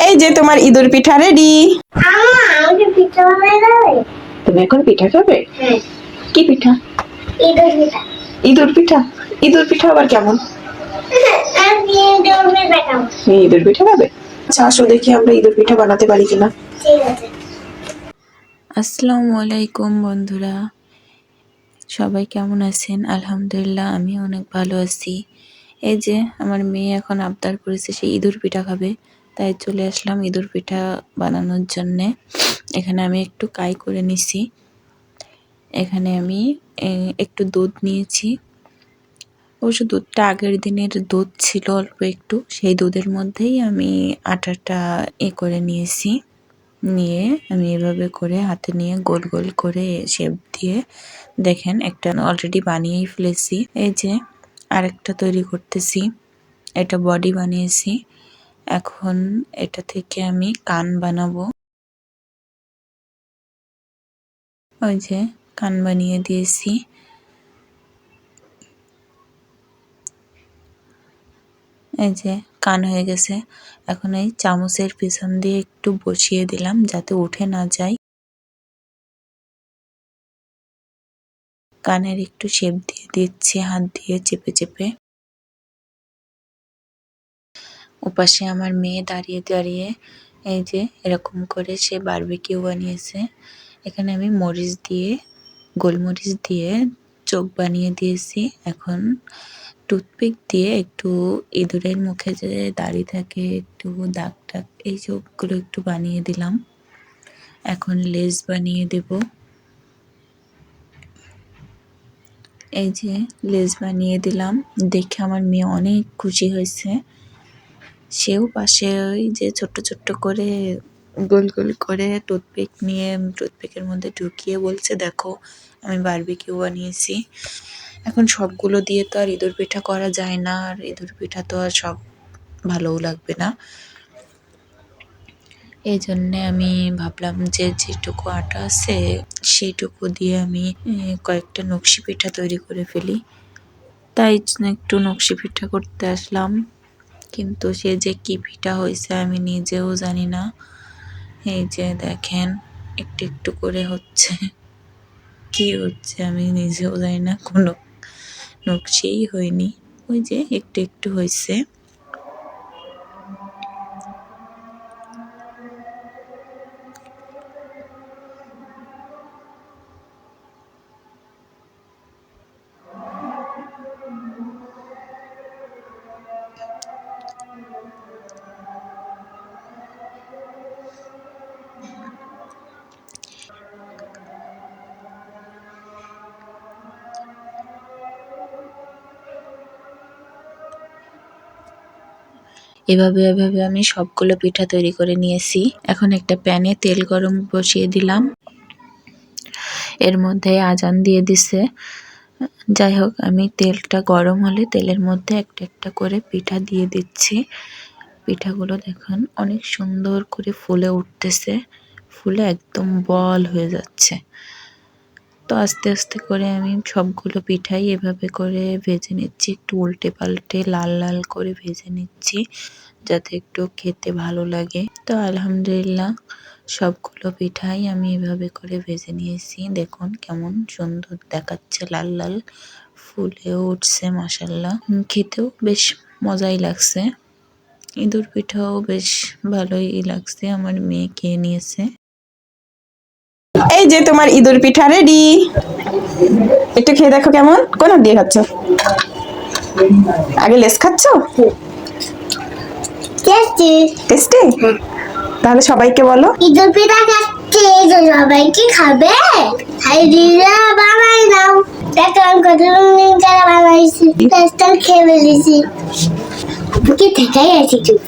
এই যে তোমার ইঁদুর পিঠা রেডি। তুমি এখন পিঠা খাবে? কি পিঠা? ইঁদুর পিঠা। ইঁদুর পিঠা আবার কেমন? ইঁদুর পিঠা খাবে? আচ্ছা আসো দেখি আমরা ইঁদুর পিঠা বানাতে পারি কিনা। আসসালামু আলাইকুম বন্ধুরা, সবাই কেমন আছেন? আলহামদুলিল্লাহ আমি অনেক ভালো আছি। এই যে আমার মেয়ে এখন আবদার করেছে সে ইঁদুর পিঠা খাবে, তাই চলে আসলাম ইঁদুর পিঠা বানানোর জন্যে। এখানে আমি একটু কাই করে নিছি। এখানে আমি একটু দুধ নিয়েছি, অবশ্য দুধটা আগের দিনের দুধ ছিল অল্প একটু, সেই দুধের মধ্যেই আমি আটাটা করে নিয়েছি। নিয়ে আমি এভাবে করে হাতে নিয়ে গোল গোল করে শেপ দিয়ে, দেখেন একটা অলরেডি বানিয়েই ফেলেছি। এই যে আরেকটা তৈরি করতেছি, এটা বডি বানিয়েছি। এখন এটা থেকে আমি কান বানাবো। ওই যে কান বানিয়ে দিয়েছি। এই যে কান হয়ে গেছে। এখন এই চামচের পিছন দিয়ে একটু বসিয়ে দিলাম যাতে উঠে না যায়। কানের একটু শেপ দিয়ে দিচ্ছি হাত দিয়ে চেপে চেপে। ওপাশে আমার মেয়ে দাঁড়িয়ে দাঁড়িয়ে এই যে এরকম করে সে বারবিকিউ বানিয়েছে। এখানে আমি মরিচ দিয়ে, গোলমরিচ দিয়ে চোখ বানিয়ে দিয়েছি। এখন টুথপিক দিয়ে একটু ইঁদুরের মুখে যে দাঁড়িয়ে থাকে একটু দাগ টাগ, এই চোখগুলো একটু বানিয়ে দিলাম। এখন লেজ বানিয়ে দেব। এই যে লেজ বানিয়ে দিলাম, দেখে আমার মেয়ে অনেক খুশি হয়েছে। সেও পাশে ওই যে ছোট্ট ছোট্ট করে গোল গোল করে টুথপিক নিয়ে টুথপিকের মধ্যে ঢুকিয়ে বলছে দেখো আমি বারবিকিউ বানিয়েছি। এখন সবগুলো দিয়ে তো আর ইঁদুর পিঠা করা যায় না, আর ইঁদুর পিঠা তো আর সব ভালোও লাগবে না। এই জন্যে আমি ভাবলাম যে যেটুকু আটা আছে সেইটুকু দিয়ে আমি কয়েকটা নকশি পিঠা তৈরি করে ফেলি। তাই একটু নকশি পিঠা করতে আসলাম, কিন্তু সে যে কি পিঠা হয়েছে আমি নিজেও জানি না। এই যে দেখেন একটু একটু করে হচ্ছে, কি হচ্ছে আমি নিজেও জানি না, কোনো নকশিই হয়নি। ওই যে একটু একটু হয়েছে। এভাবে এভাবে আমি সবগুলো পিঠা তৈরি করে নিয়েছি। এখন একটা প্যানে তেল গরম বসিয়ে দিলাম, এর মধ্যে আজান দিয়ে দিছে। যাই হোক আমি তেলটা গরম হলে তেলের মধ্যে একটা একটা করে পিঠা দিয়ে দিচ্ছি। পিঠাগুলো দেখুন অনেক সুন্দর করে ফুলে উঠতেছে, ফুলে একদম বল হয়ে যাচ্ছে। তো আস্তে আস্তে করে আমি সবগুলো পিঠাই এভাবে করে ভেজে নিচ্ছি, একটু উল্টে পাল্টে লাল লাল করে ভেজে নিচ্ছি যাতে একটু খেতে ভালো লাগে। তো আলহামদুলিল্লাহ সবগুলো পিঠাই আমি এভাবে করে ভেজে নিয়েছি। দেখুন কেমন সুন্দর দেখাচ্ছে, লাল লাল ফুলেও উঠছে মাশাআল্লাহ। খেতেও বেশ মজাই লাগছে। ইঁদুর পিঠাও বেশ ভালোই লাগছে, আমার মেয়ে খেয়ে নিয়েছে। এই যে তোমার ইঁদুর পিঠা রেডি। একটু খেয়ে দেখো কেমন, কোন হাত দিয়ে খাচ্ছ? আগে লেস খাচ্ছ? Tasty tasty. তাহলে সবাইকে বলো ইঁদুর পিঠা খাচ্ছে, সবাইকে খাবে। হাই দিদা বানাই নাও, দেখলাম কত রঙিন করে বানাইছি, টেস্টার খেয়ে ফেলেছি। বুকে থেকেই আছে চুপ।